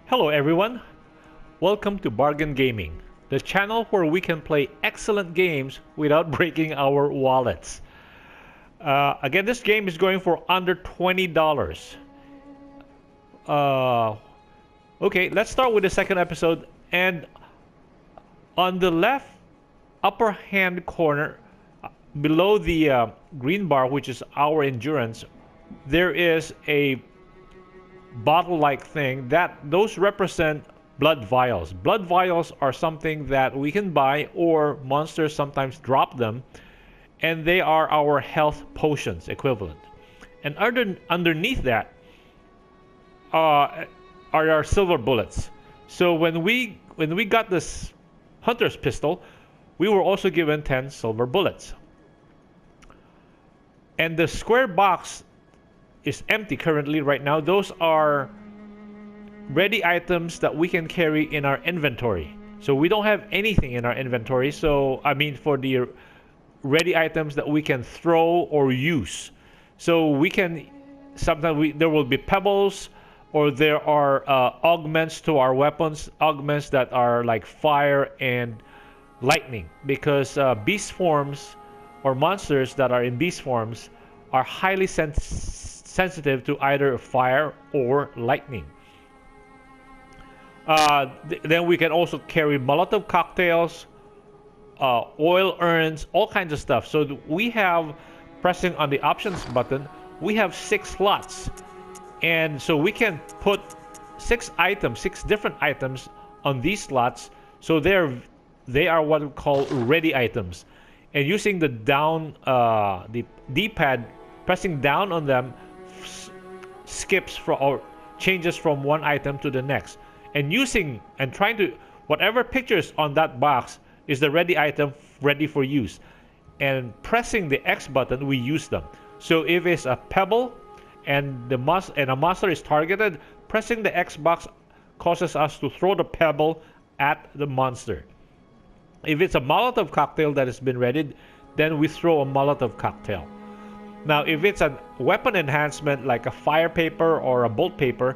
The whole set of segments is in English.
Hello everyone, welcome to Bargain Gaming, the channel where we can play excellent games without breaking our wallets. Again, this game is going for under $20. Okay, let's start with the second episode. And on the left upper hand corner, below the green bar, which is our endurance, there is a bottle-like thing that those represent blood vials. Blood vials are something that we can buy, or monsters sometimes drop them, and they are our health potions equivalent. And underneath that are our silver bullets. So when we got this hunter's pistol, we were also given 10 silver bullets. And the square box is empty currently right now. Those are ready items that we can carry in our inventory. So we don't have anything in our inventory. So I mean, for the ready items that we can throw or use. So we can sometimes there will be pebbles, or there are augments to our weapons, augments that are like fire and lightning, because beast forms or monsters that are in beast forms are highly sensitive to either fire or lightning. Then we can also carry Molotov cocktails, oil urns, all kinds of stuff. So we have, pressing on the options button, we have 6 slots. And so we can put 6 different items on these slots. So they are what we call ready items. And using the the D-pad, pressing down on them skips or changes from one item to the next. And trying to, whatever pictures on that box is the ready item ready for use. And pressing the X button, we use them. So if it's a pebble and a monster is targeted, pressing the X box causes us to throw the pebble at the monster. If it's a Molotov cocktail that has been readied, then we throw a Molotov cocktail. Now, if it's a weapon enhancement like a fire paper or a bolt paper,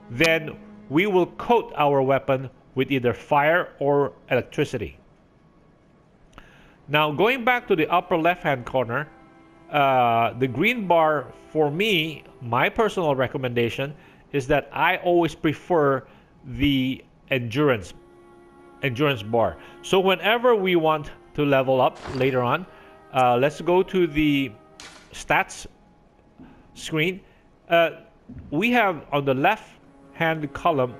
then we will coat our weapon with either fire or electricity. Now, going back to the upper left-hand corner, the green bar, for me, my personal recommendation is that I always prefer the endurance bar. So whenever we want to level up later on, let's go to the stats screen. We have on the left hand column,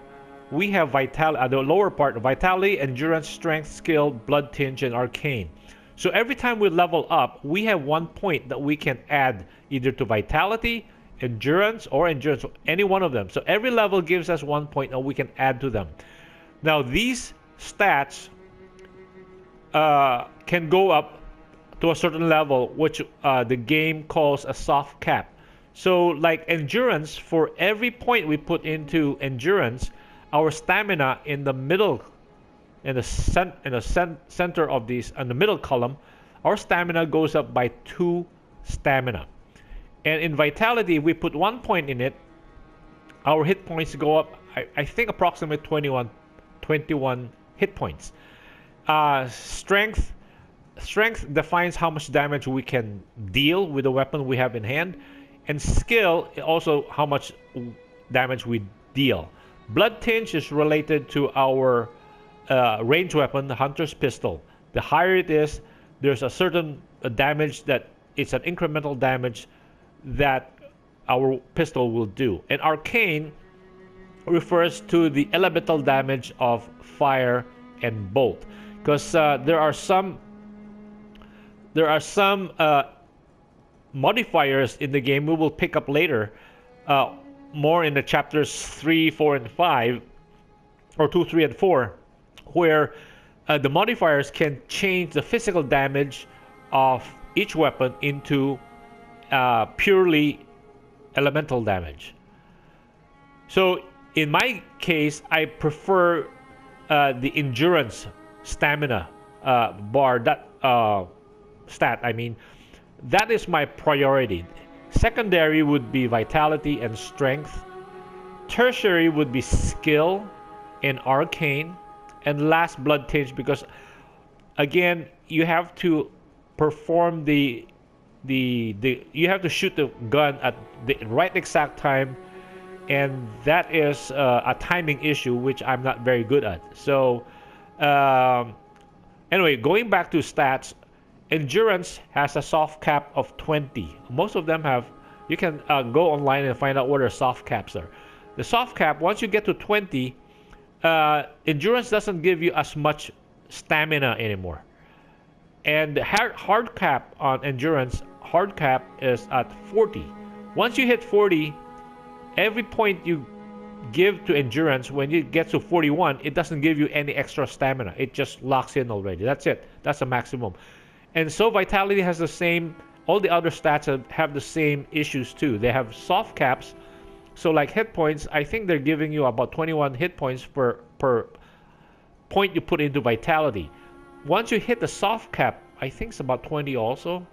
we have the lower part, vitality, endurance, strength, skill, blood tinge, and arcane. So every time we level up, we have 1 point that we can add either to vitality, endurance, any one of them. So every level gives us 1 point and we can add to them. Now these stats can go up to a certain level, which the game calls a soft cap. So like endurance, for every point we put into endurance, our stamina in the middle, in the center of these, in the middle column, our stamina goes up by 2 stamina. And in vitality, if we put 1 point in it, our hit points go up, I think approximately 21 hit points. Strength defines how much damage we can deal with the weapon we have in hand, and skill also how much damage we deal. Blood tinge is related to our range weapon, the hunter's pistol. The higher it is, there's a certain damage that it's an incremental damage that our pistol will do. And arcane refers to the elemental damage of fire and bolt, because there are some modifiers in the game we will pick up later, more in the chapters 3, 4, and 5, or 2, 3, and 4, where the modifiers can change the physical damage of each weapon into purely elemental damage. So in my case, I prefer the endurance stamina bar, that stat, I mean. That is my priority. Secondary would be vitality and strength. Tertiary would be skill and arcane, and last blood tinge, because again you have to perform the you have to shoot the gun at the right exact time, and that is a timing issue which I'm not very good at. So anyway, going back to stats, endurance has a soft cap of 20. Most of them have. You can go online and find out what their soft caps are. The soft cap, once you get to 20, endurance doesn't give you as much stamina anymore. And the hard cap on endurance, hard cap is at 40. Once you hit 40, every point you give to endurance, when you get to 41, it doesn't give you any extra stamina. It just locks in already. That's it. That's the maximum. And so vitality has the same, all the other stats have the same issues too. They have soft caps. So like hit points, I think they're giving you about 21 hit points per point you put into vitality. Once you hit the soft cap, I think it's about 20 also.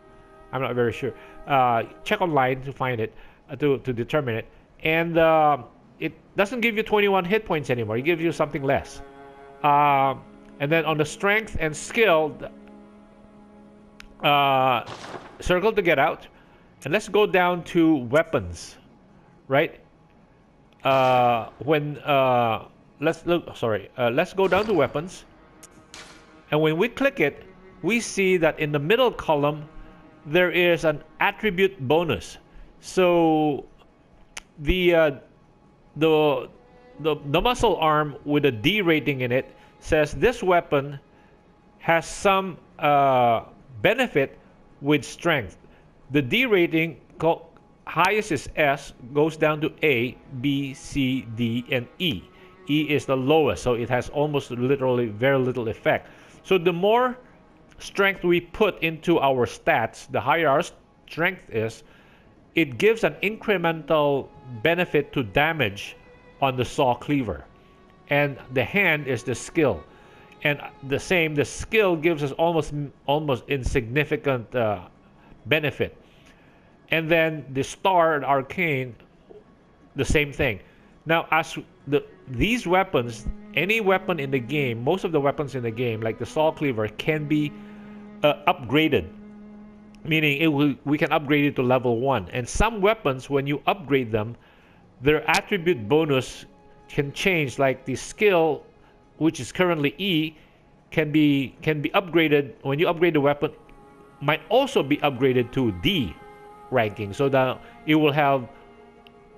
I'm not very sure. Check online to find it, to determine it. And it doesn't give you 21 hit points anymore. It gives you something less. And then on the strength and skill, circle to get out. And let's go down to weapons, right? Let's go down to weapons. And when we click it, we see that in the middle column, there is an attribute bonus. So the muscle arm with a D rating in it says this weapon has some benefit with strength. The D rating, highest is S, goes down to A, B, C, D, and E. E is the lowest, so it has almost literally very little effect. So the more strength we put into our stats, the higher our strength is, it gives an incremental benefit to damage on the saw cleaver. And the hand is the skill. And the skill gives us almost insignificant benefit. And then the star and arcane, the same thing. Now, as these weapons, any weapon in the game, most of the weapons in the game, like the saw cleaver, can be upgraded. Meaning we can upgrade it to level 1. And some weapons, when you upgrade them, their attribute bonus can change. Like the skill, which is currently E, can be upgraded. When you upgrade the weapon, might also be upgraded to D ranking, so that it will have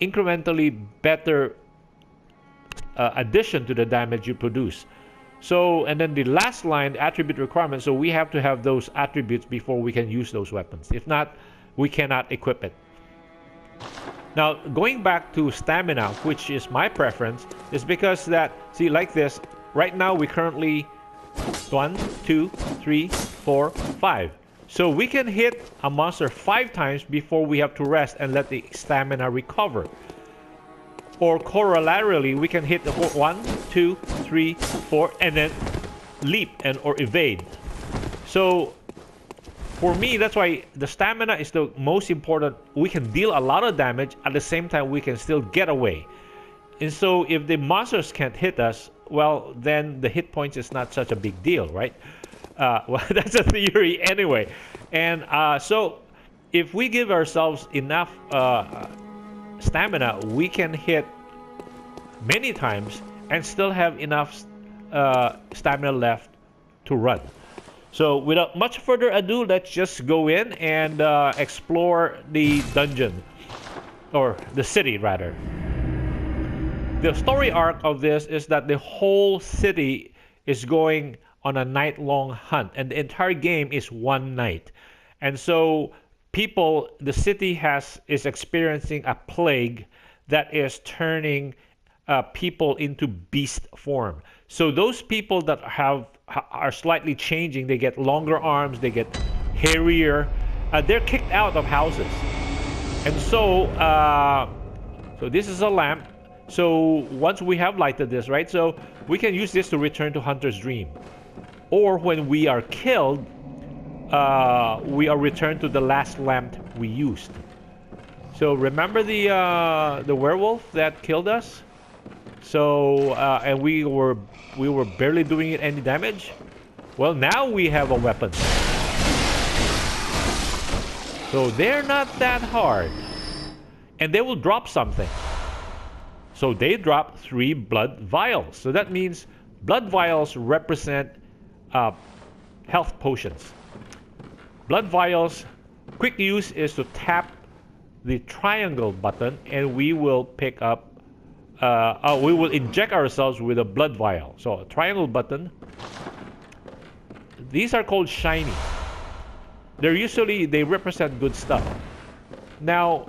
incrementally better addition to the damage you produce. So, and then the last line, attribute requirement, so we have to have those attributes before we can use those weapons. If not, we cannot equip it. Now, going back to stamina, which is my preference, is because that, see, like this, right now we currently 1, 2, 3, 4, 5. So we can hit a monster 5 times before we have to rest and let the stamina recover. Or corollarily, we can hit 1, 2, 3, 4, and then leap or evade. So for me, that's why the stamina is the most important. We can deal a lot of damage at the same time we can still get away. And so if the monsters can't hit us, well, then the hit points is not such a big deal, right? Well, that's a theory anyway. And so if we give ourselves enough stamina, we can hit many times and still have enough stamina left to run. So without much further ado, let's just go in and explore the dungeon, or the city rather. The story arc of this is that the whole city is going on a night-long hunt, and the entire game is one night. And so the city is experiencing a plague that is turning people into beast form. So those people that are slightly changing, they get longer arms, they get hairier, they're kicked out of houses. And so so this is a lamp. So once we have lighted this, right, so we can use this to return to Hunter's Dream. Or when we are killed, we are returned to the last lamp we used. So remember the werewolf that killed us? So and we were barely doing it any damage. Well, now we have a weapon. So they're not that hard. And they will drop something. So they drop 3 blood vials. So that means blood vials represent health potions. Blood vials, quick use is to tap the triangle button and we will pick up, we will inject ourselves with a blood vial. So a triangle button. These are called shiny. They represent good stuff. Now,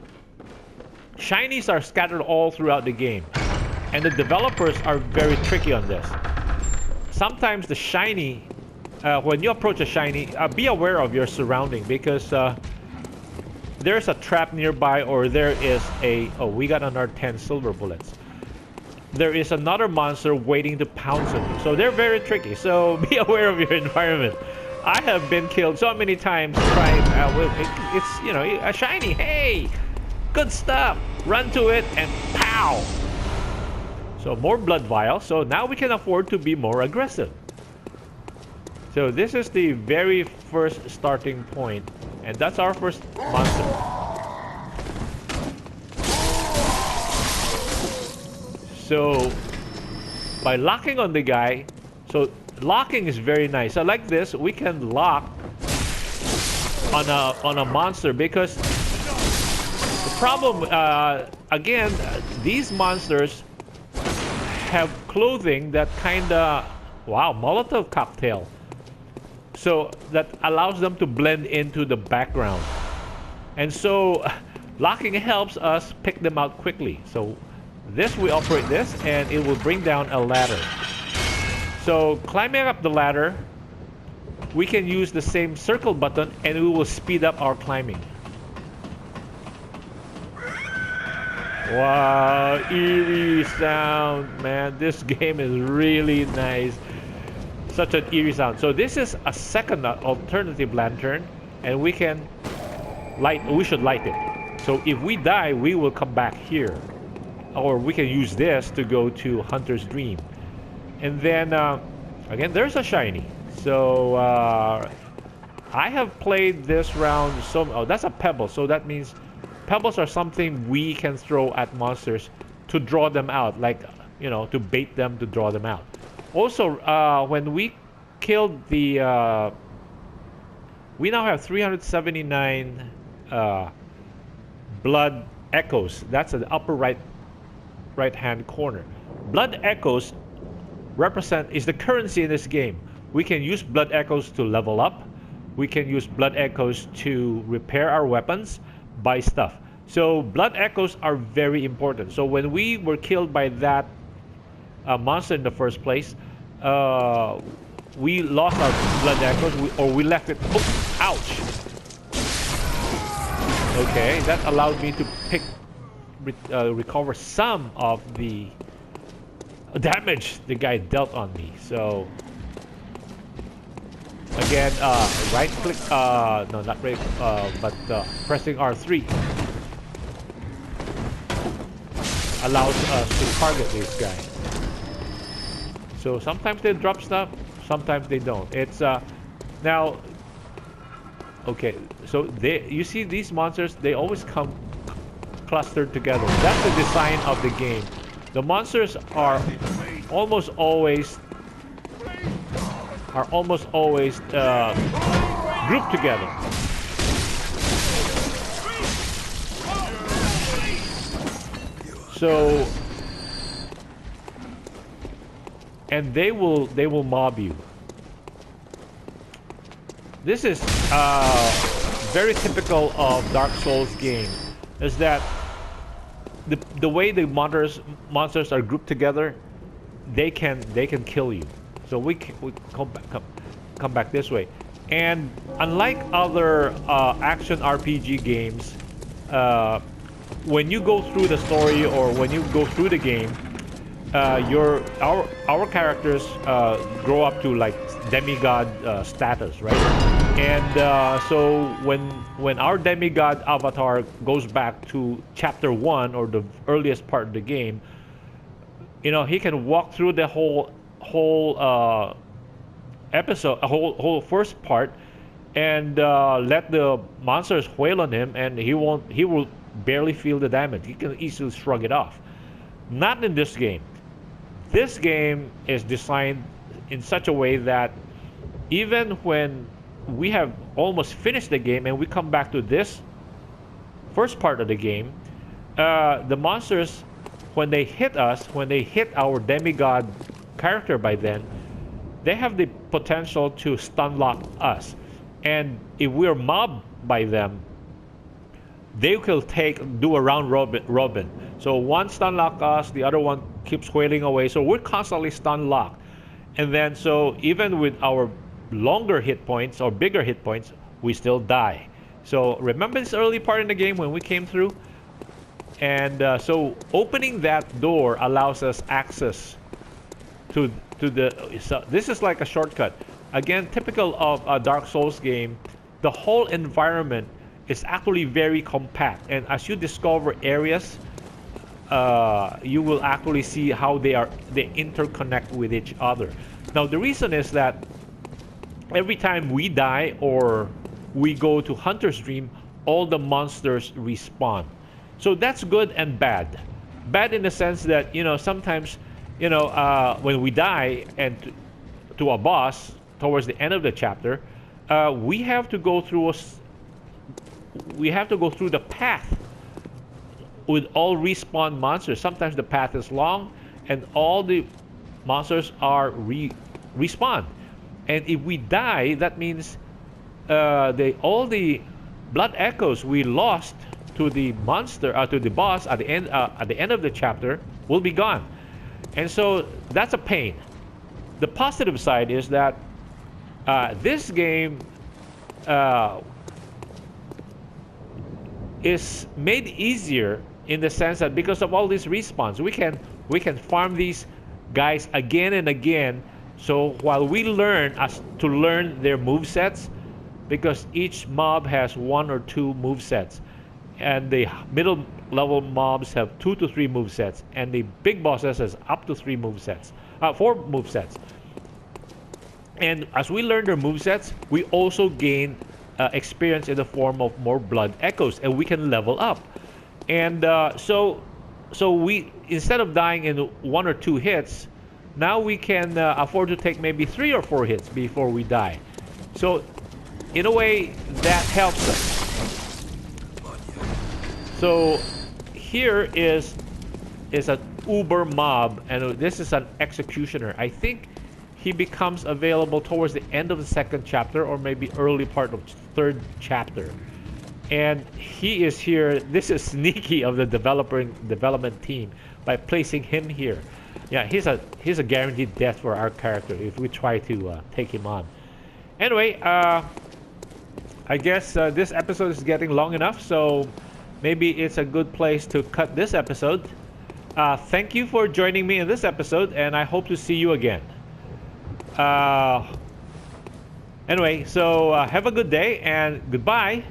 shinies are scattered all throughout the game. And the developers are very tricky on this. Sometimes the shiny, when you approach a shiny, be aware of your surrounding because there's a trap nearby or there is a... Oh, we got another 10 silver bullets. There is another monster waiting to pounce on you. So they're very tricky. So be aware of your environment. I have been killed so many times trying... it's, you know, a shiny. Hey! Good stuff! Run to it and pow! So more blood vials. So now we can afford to be more aggressive. So this is the very first starting point. And that's our first monster. So by locking on the guy, so locking is very nice. So like this, we can lock on a monster because the problem, again, these monsters have clothing that kinda, wow, Molotov cocktail. So that allows them to blend into the background. And so locking helps us pick them out quickly. So this, we operate this and it will bring down a ladder. So climbing up the ladder, we can use the same circle button and we will speed up our climbing. Wow, eerie sound, man. This game is really nice. Such an eerie sound. So this is a second alternative lantern and we can we should light it. So if we die, we will come back here. Or we can use this to go to Hunter's Dream. And then, again, there's a shiny. So, I have played this round, oh, that's a pebble. So that means pebbles are something we can throw at monsters to draw them out. Like, you know, to bait them, to draw them out. Also, when we killed the... we now have 379 blood echoes. That's at the upper right-hand corner. Blood echoes is the currency in this game. We can use blood echoes to level up. We can use blood echoes to repair our weapons, buy stuff. So blood echoes are very important. So when we were killed by that monster in the first place, we lost our blood echoes, or we left it. Oh, ouch! Okay, that allowed me to recover some of the damage the guy dealt on me. So again, right click, no, not right, but pressing R3 allows us to target this guy. So sometimes they drop stuff, sometimes they don't. It's now, okay, so you see these monsters, they always come clustered together. That's the design of the game. The monsters are almost always grouped together. So, and they will mob you. This is very typical of Dark Souls game. Is that the way the monsters are grouped together, they can kill you. So we come back this way. And unlike other action RPG games, when you go through the story or when you go through the game, our characters grow up to like demigod status, right? And so when our demigod avatar goes back to chapter 1 or the earliest part of the game, You know, he can walk through the whole episode, a whole first part, and let the monsters wail on him, and he will barely feel the damage. He can easily shrug it off. Not in this game. This game is designed in such a way that even when we have almost finished the game and we come back to this first part of the game, the monsters, when they hit us, when they hit our demigod character by then, they have the potential to stun lock us. And if we're mobbed by them, they will do a round robin. So one stun lock us, the other one keeps wailing away. So we're constantly stun locked. And then so even with our longer hit points or bigger hit points, we still die. So remember this early part in the game when we came through? And so opening that door allows us access to the... So this is like a shortcut. Again, typical of a Dark Souls game, the whole environment is actually very compact. And as you discover areas, you will actually see how they interconnect with each other. Now the reason is that every time we die or we go to Hunter's Dream, all the monsters respawn. So that's good and bad. Bad in the sense that, you know, sometimes, you know, when we die and to a boss towards the end of the chapter, we have to go through the path with all respawn monsters. Sometimes the path is long and all the monsters are respawn. And if we die, that means all the blood echoes we lost to the monster, to the boss at the end of the chapter will be gone. And so that's a pain. The positive side is that this game is made easier in the sense that because of all these respawns, we can farm these guys again and again. So while we learn their movesets, because each mob has 1 or 2 movesets, and the middle level mobs have 2 to 3 movesets, and the big bosses has up to 4 movesets. And as we learn their movesets, we also gain experience in the form of more blood echoes, and we can level up. And so we, instead of dying in 1 or 2 hits, now we can afford to take maybe 3 or 4 hits before we die. So in a way, that helps us. So here is an uber mob, and this is an executioner. I think he becomes available towards the end of the 2nd chapter or maybe early part of 3rd chapter. And he is here. This is sneaky of the development team by placing him here. Yeah, he's a guaranteed death for our character if we try to take him on. Anyway, I guess this episode is getting long enough, so maybe it's a good place to cut this episode. Thank you for joining me in this episode, and I hope to see you again. Anyway, so have a good day and goodbye.